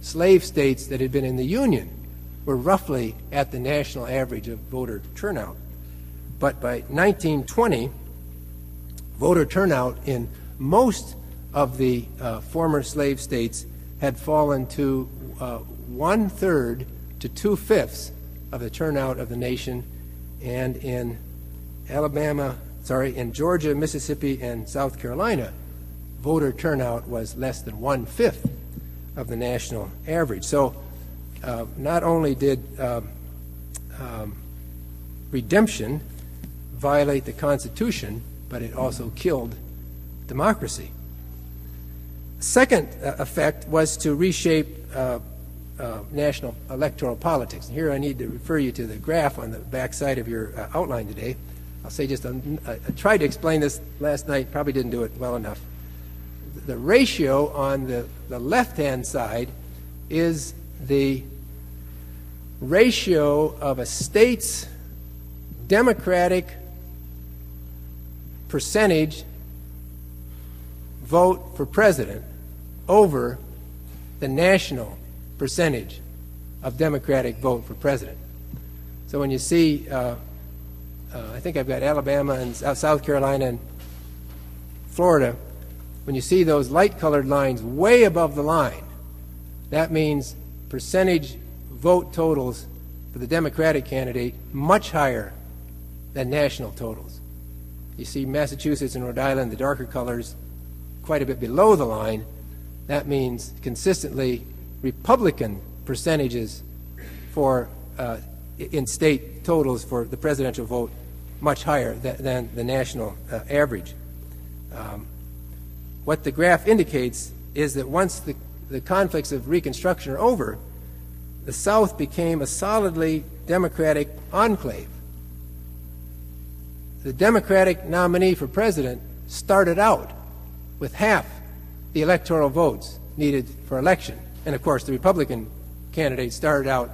slave states that had been in the Union were roughly at the national average of voter turnout. But by 1920, voter turnout in most of the former slave states had fallen to 1/3 to 2/5 of the turnout of the nation, and in in Georgia, Mississippi, and South Carolina, voter turnout was less than 1/5 of the national average. So not only did redemption violate the Constitution, but it also killed democracy. Second effect was to reshape national electoral politics. And here I need to refer you to the graph on the back side of your outline today. I'll say just, I tried to explain this last night, probably didn't do it well enough. The ratio on the left-hand side is the ratio of a state's Democratic percentage vote for president over the national percentage of Democratic vote for president. So when you see, I think I've got Alabama and South Carolina and Florida, when you see those light-colored lines way above the line, that means percentage vote totals for the Democratic candidate much higher than national totals. You see Massachusetts and Rhode Island, the darker colors, quite a bit below the line. That means consistently Republican percentages for in state totals for the presidential vote much higher than the national average. What the graph indicates is that once the conflicts of Reconstruction are over, the South became a solidly Democratic enclave. The Democratic nominee for president started out with half the electoral votes needed for election. And of course, the Republican candidate started out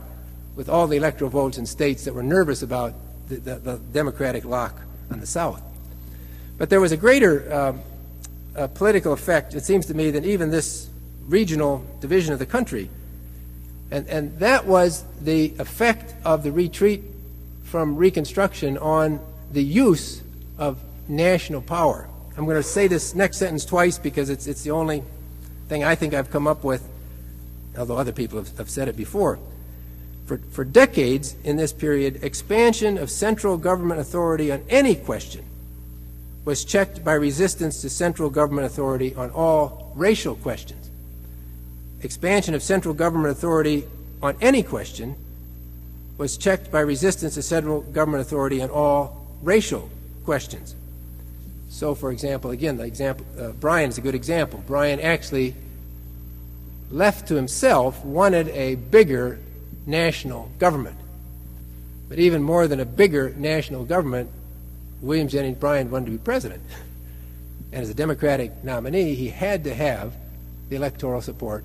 with all the electoral votes in states that were nervous about the Democratic lock on the South. But there was a greater political effect, it seems to me, than even this regional division of the country. And that was the effect of the retreat from Reconstruction on the use of national power. I'm going to say this next sentence twice because it's the only thing I think I've come up with, although other people have said it before. For decades in this period, expansion of central government authority on any question was checked by resistance to central government authority on all racial questions. Expansion of central government authority on any question was checked by resistance to central government authority on all racial questions. So, for example, again, the example, Bryan is a good example. Bryan actually, left to himself, wanted a bigger national government. But even more than a bigger national government, William Jennings Bryan wanted to be president. And as a Democratic nominee, he had to have the electoral support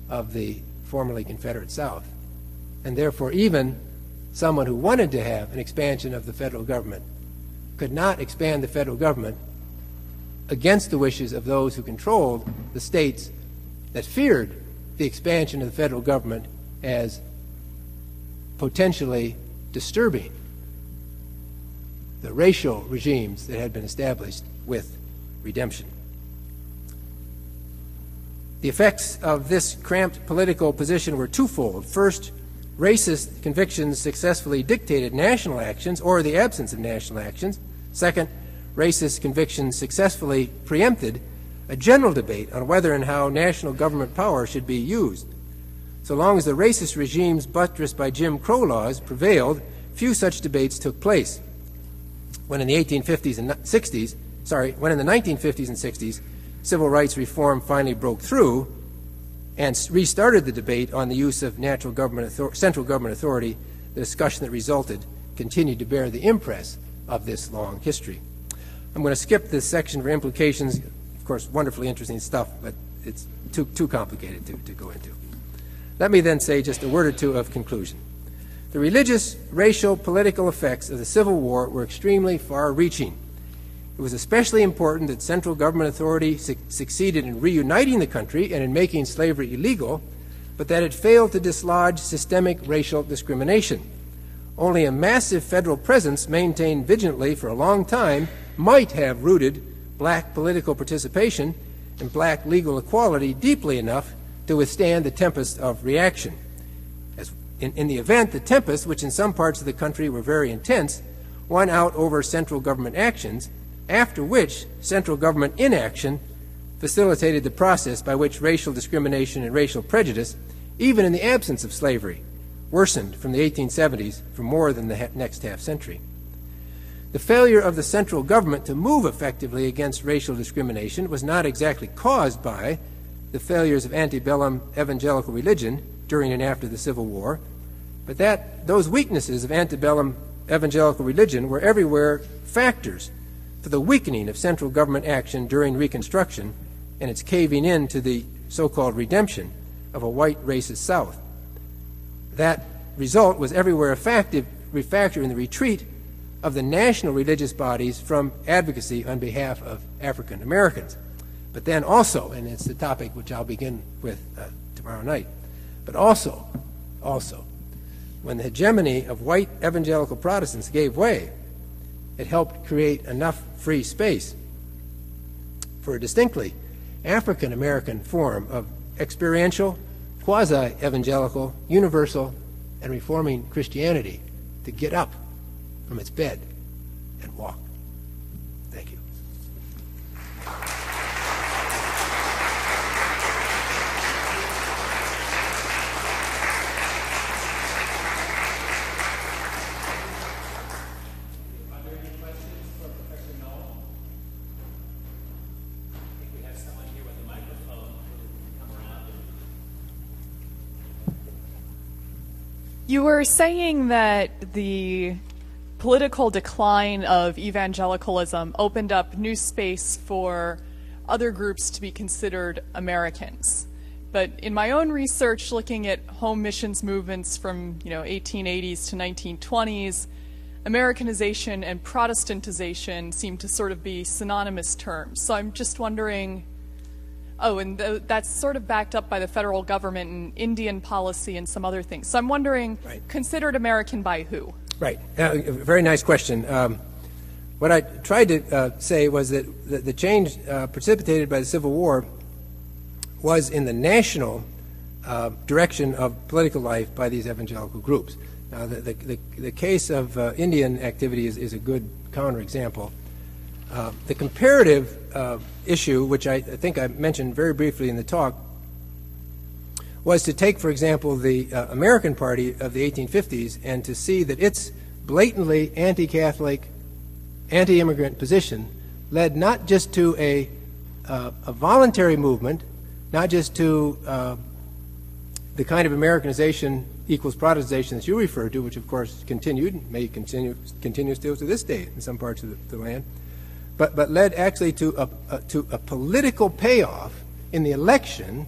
of the formerly Confederate South. And therefore, even someone who wanted to have an expansion of the federal government could not expand the federal government against the wishes of those who controlled the states that feared the expansion of the federal government as potentially disturbing the racial regimes that had been established with redemption. The effects of this cramped political position were twofold. First, racist convictions successfully dictated national actions or the absence of national actions. Second, racist convictions successfully preempted a general debate on whether and how national government power should be used. So long as the racist regimes buttressed by Jim Crow laws prevailed, few such debates took place. When in the 1950s and 60s, civil rights reform finally broke through and restarted the debate on the use of central government authority, the discussion that resulted continued to bear the impress of this long history. I'm going to skip this section for implications. Of course, wonderfully interesting stuff, but it's too complicated to go into. Let me then say just a word or two of conclusion. The religious, racial, political effects of the Civil War were extremely far-reaching. It was especially important that central government authority succeeded in reuniting the country and in making slavery illegal, but that it failed to dislodge systemic racial discrimination. Only a massive federal presence maintained vigilantly for a long time might have rooted black political participation and black legal equality deeply enough to withstand the tempest of reaction. In the event, the tempest, which in some parts of the country were very intense, won out over central government actions, after which central government inaction facilitated the process by which racial discrimination and racial prejudice, even in the absence of slavery, worsened from the 1870s for more than the next half century. The failure of the central government to move effectively against racial discrimination was not exactly caused by the failures of antebellum evangelical religion during and after the Civil War, but that those weaknesses of antebellum evangelical religion were everywhere factors for the weakening of central government action during Reconstruction and its caving in to the so-called redemption of a white racist South. That result was everywhere a factor in the retreat of the national religious bodies from advocacy on behalf of African Americans. But then also, and it's the topic which I'll begin with tomorrow night, but also, when the hegemony of white evangelical Protestants gave way, it helped create enough free space for a distinctly African American form of experiential, quasi-evangelical, universal, and reforming Christianity to get up from its bed and walk. Thank you. Are there any questions for Professor Noll? I think we have someone here with a microphone who can come around. You were saying that the political decline of evangelicalism opened up new space for other groups to be considered Americans. But in my own research, looking at home missions movements from 1880s to 1920s, Americanization and Protestantization seem to sort of be synonymous terms. So I'm just wondering, and that's sort of backed up by the federal government and Indian policy and some other things. So I'm wondering, considered American by who? Right. Very nice question. What I tried to say was that the change precipitated by the Civil War was in the national direction of political life by these evangelical groups. Now, the case of Indian activity is a good counterexample. The comparative issue, which I think I mentioned very briefly in the talk, was to take, for example, the American Party of the 1850s and to see that its blatantly anti-Catholic, anti-immigrant position led not just to a voluntary movement, not just to the kind of Americanization equals Protestantization that you referred to, which of course continued, may continue still to this day in some parts of the land, but led actually to a political payoff in the election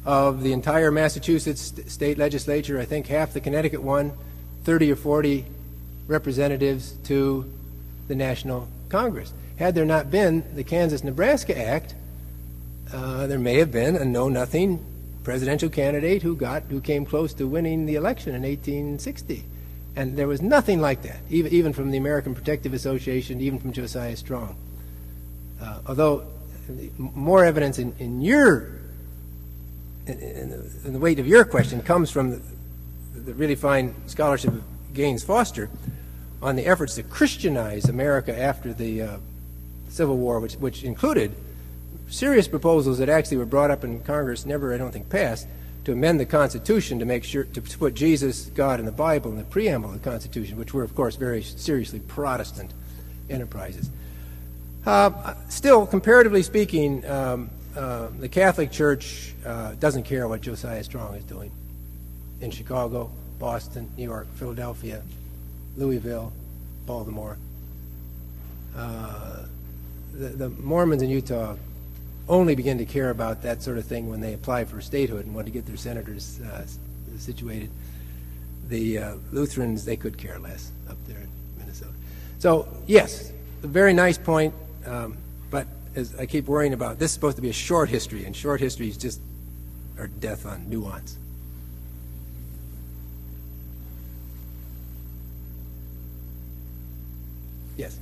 of the entire Massachusetts state legislature. I think half the Connecticut one, 30 or 40 representatives to the National Congress. Had there not been the Kansas-Nebraska Act, there may have been a know-nothing presidential candidate who came close to winning the election in 1860. And there was nothing like that, even from the American Protective Association, even from Josiah Strong. Although more evidence in the weight of your question comes from the really fine scholarship of Gaines Foster on the efforts to Christianize America after the Civil War, which included serious proposals that actually were brought up in Congress, never, I don't think, passed, to amend the Constitution to make sure to put Jesus, God, and the Bible in the preamble of the Constitution, which were, of course, very seriously Protestant enterprises. Still, comparatively speaking, the Catholic Church doesn't care what Josiah Strong is doing in Chicago, Boston, New York, Philadelphia, Louisville, Baltimore. The Mormons in Utah only begin to care about that sort of thing when they apply for statehood and want to get their senators situated. The Lutherans, they could care less up there in Minnesota. So, yes, a very nice point, but as I keep worrying about, this is supposed to be a short history, and short histories just are death on nuance. Yes.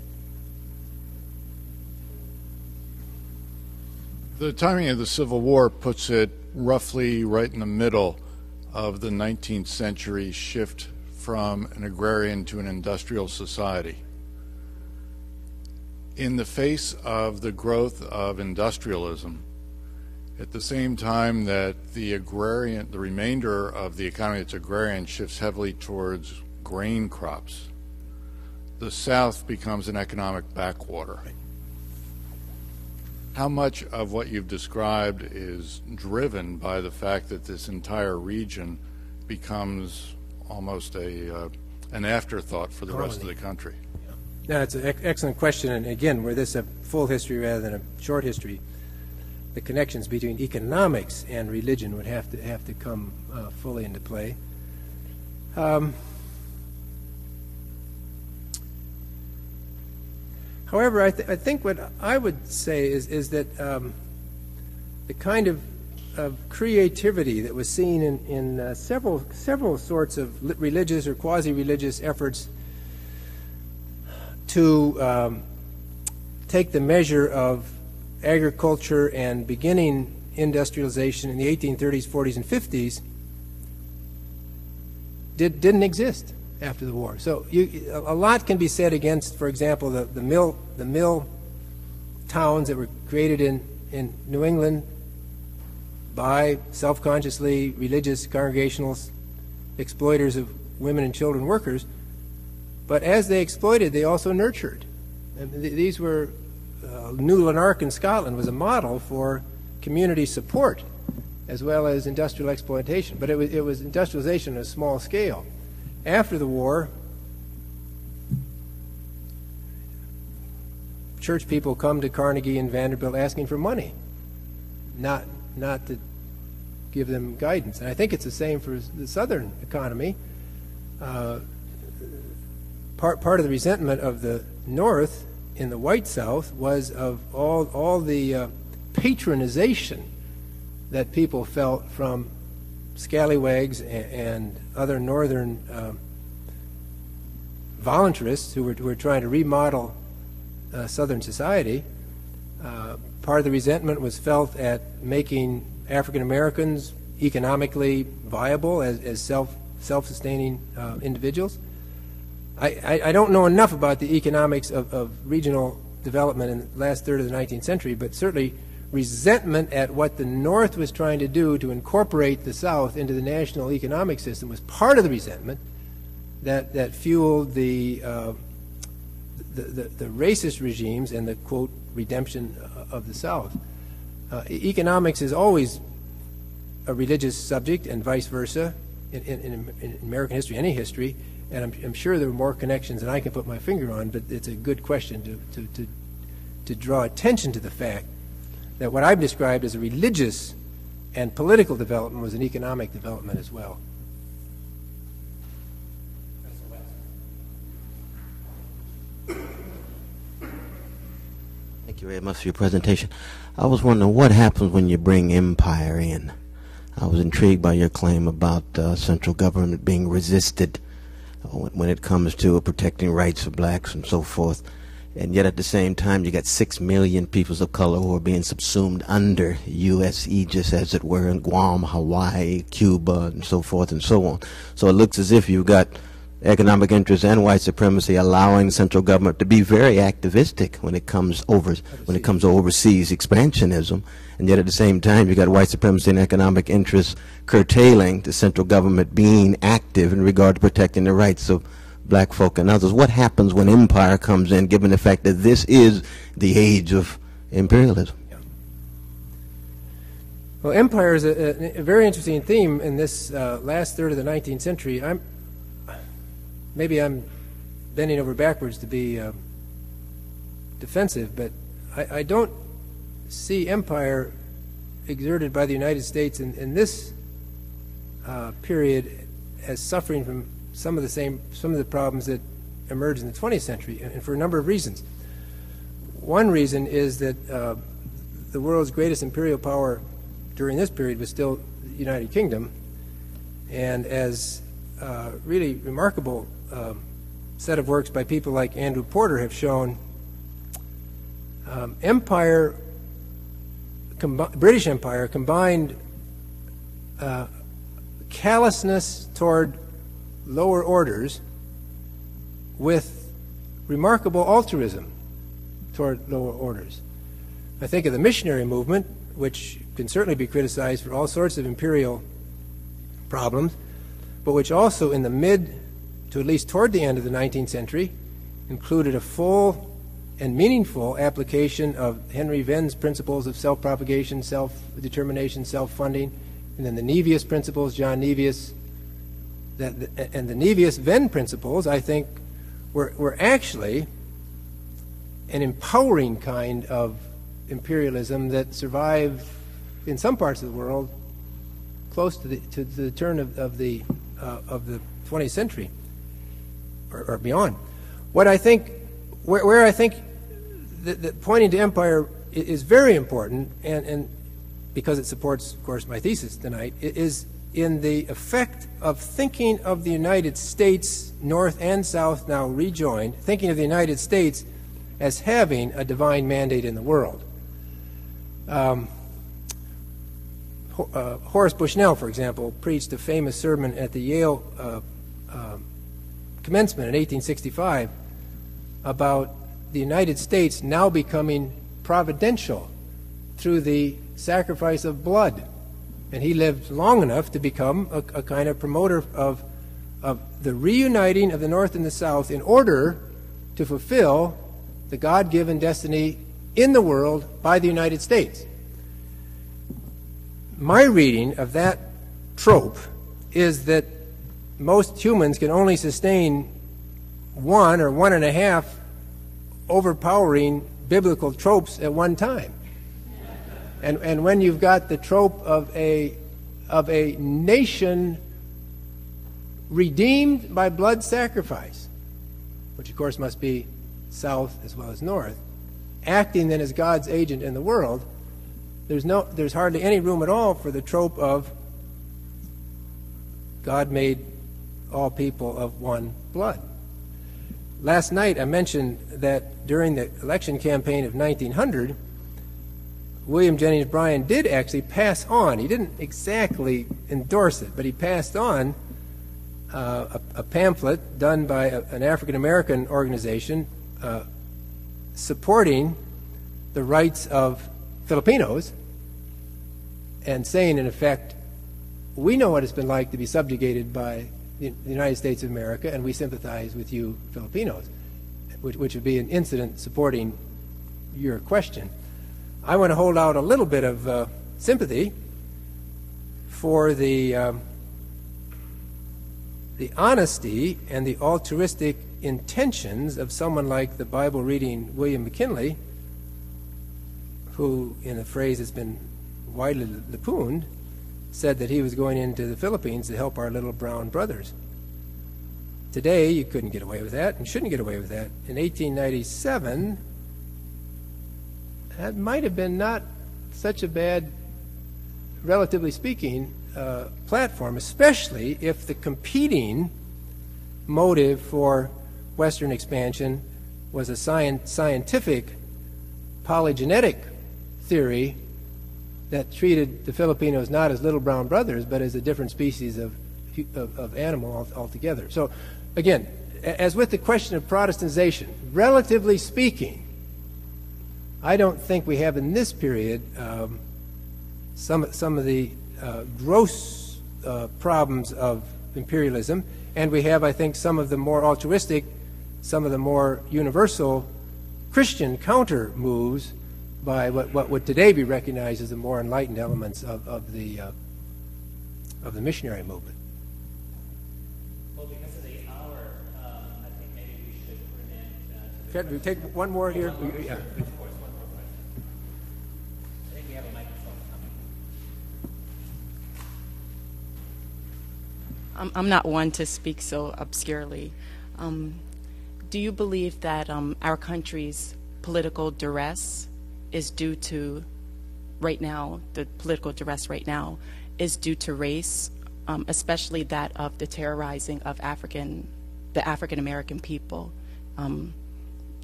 The timing of the Civil War puts it roughly right in the middle of the 19th century shift from an agrarian to an industrial society. In the face of the growth of industrialism, at the same time that the remainder of the economy that's agrarian shifts heavily towards grain crops, the South becomes an economic backwater. How much of what you've described is driven by the fact that this entire region becomes almost an afterthought for the rest of the country? Yeah, it's an excellent question, and again, were this a full history rather than a short history, the connections between economics and religion would have to come fully into play. However, I think what I would say is that the kind of creativity that was seen in several sorts of religious or quasi-religious efforts to take the measure of agriculture and beginning industrialization in the 1830s, 40s, and 50s didn't exist after the war. So a lot can be said against, for example, the mill towns that were created in New England by self-consciously religious congregationalists, exploiters of women and children workers. But as they exploited, they also nurtured. And these were, New Lanark in Scotland was a model for community support as well as industrial exploitation. But it was industrialization on a small scale. After the war, church people come to Carnegie and Vanderbilt asking for money, not to give them guidance. And I think it's the same for the Southern economy. Part of the resentment of the North in the white South was of all the patronization that people felt from scallywags and other Northern voluntarists who were trying to remodel Southern society. Part of the resentment was felt at making African Americans economically viable as self-sustaining individuals. I don't know enough about the economics of regional development in the last third of the 19th century, but certainly resentment at what the North was trying to do to incorporate the South into the national economic system was part of the resentment that fueled the racist regimes and the, quote, redemption of the South. Economics is always a religious subject and vice versa in American history, any history, and I'm sure there are more connections than I can put my finger on, but it's a good question to draw attention to the fact that what I've described as a religious and political development was an economic development as well. Thank you very much for your presentation. I was wondering what happens when you bring empire in. I was intrigued by your claim about central government being resisted when it comes to protecting rights of blacks and so forth. And yet at the same time, you got 6 million peoples of color who are being subsumed under U.S. aegis, as it were, in Guam, Hawaii, Cuba, and so forth and so on. So it looks as if you've got economic interests and white supremacy allowing central government to be very activistic when it comes to overseas expansionism, and yet at the same time you got white supremacy and economic interests curtailing the central government being active in regard to protecting the rights of black folk and others. What happens when empire comes in, given the fact that this is the age of imperialism? Yeah. Well, empire is a very interesting theme in this last third of the 19th century. Maybe I'm bending over backwards to be defensive, but I don't see empire exerted by the United States in this period as suffering from some of the problems that emerged in the 20th century, and for a number of reasons. One reason is that the world's greatest imperial power during this period was still the United Kingdom, and as really remarkable set of works by people like Andrew Porter have shown, British Empire combined callousness toward lower orders with remarkable altruism toward lower orders. I think of the missionary movement, which can certainly be criticized for all sorts of imperial problems, but which also in the mid to at least toward the end of the 19th century included a full and meaningful application of Henry Venn's principles of self-propagation, self-determination, self-funding, and then the Nevius principles, John Nevius, and the Nevius-Venn principles, I think, were actually an empowering kind of imperialism that survived in some parts of the world close to the turn of the 20th century or beyond. What I think, where I think that pointing to empire is very important, and because it supports, of course, my thesis tonight, is in the effect of thinking of the United States, North and South now rejoined, thinking of the United States as having a divine mandate in the world. Horace Bushnell, for example, preached a famous sermon at the Yale commencement in 1865 about the United States now becoming providential through the sacrifice of blood. And he lived long enough to become a kind of promoter of the reuniting of the North and the South in order to fulfill the God-given destiny in the world by the United States. My reading of that trope is that most humans can only sustain one or one and a half overpowering biblical tropes at one time. And when you've got the trope of a nation redeemed by blood sacrifice, which of course must be south as well as north, acting then as God's agent in the world, there's hardly any room at all for the trope of God made all people of one blood. Last night I mentioned that during the election campaign of 1900, William Jennings Bryan did actually pass on, he didn't exactly endorse it, but he passed on a pamphlet done by an African-American organization supporting the rights of Filipinos and saying, in effect, we know what it's been like to be subjugated by the United States of America, and we sympathize with you Filipinos, which would be an incident supporting your question. I want to hold out a little bit of sympathy for the honesty and the altruistic intentions of someone like the Bible-reading William McKinley, who, in a phrase that's been widely lampooned, said that he was going into the Philippines to help our little brown brothers. Today, you couldn't get away with that and shouldn't get away with that. In 1897, that might have been not such a bad, relatively speaking, platform, especially if the competing motive for Western expansion was a scientific polygenetic theory that treated the Filipinos not as little brown brothers, but as a different species of animal altogether. So, again, as with the question of Protestantization, relatively speaking, I don't think we have in this period some of the gross problems of imperialism, and we have, I think, some of the more altruistic, some of the more universal Christian counter moves by what would today be recognized as the more enlightened elements of the missionary movement. Well, because of the hour, I think maybe we should put an end to Can we take one more here? Yeah. Of course, one more question. I think we have a microphone coming. I'm not one to speak so obscurely. Do you believe that our country's political duress is due to, right now, the political duress right now, is due to race, especially that of the terrorizing of the African-American people,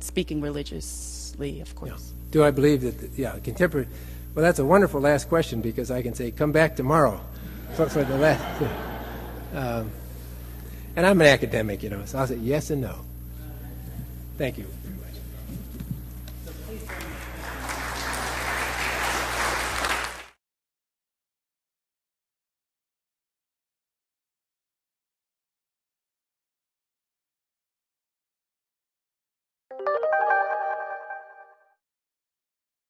speaking religiously, of course? Yeah. Do I believe that, contemporary, well, that's a wonderful last question, because I can say, come back tomorrow for the last, and I'm an academic, so I'll say yes and no. Thank you very much. So please join me.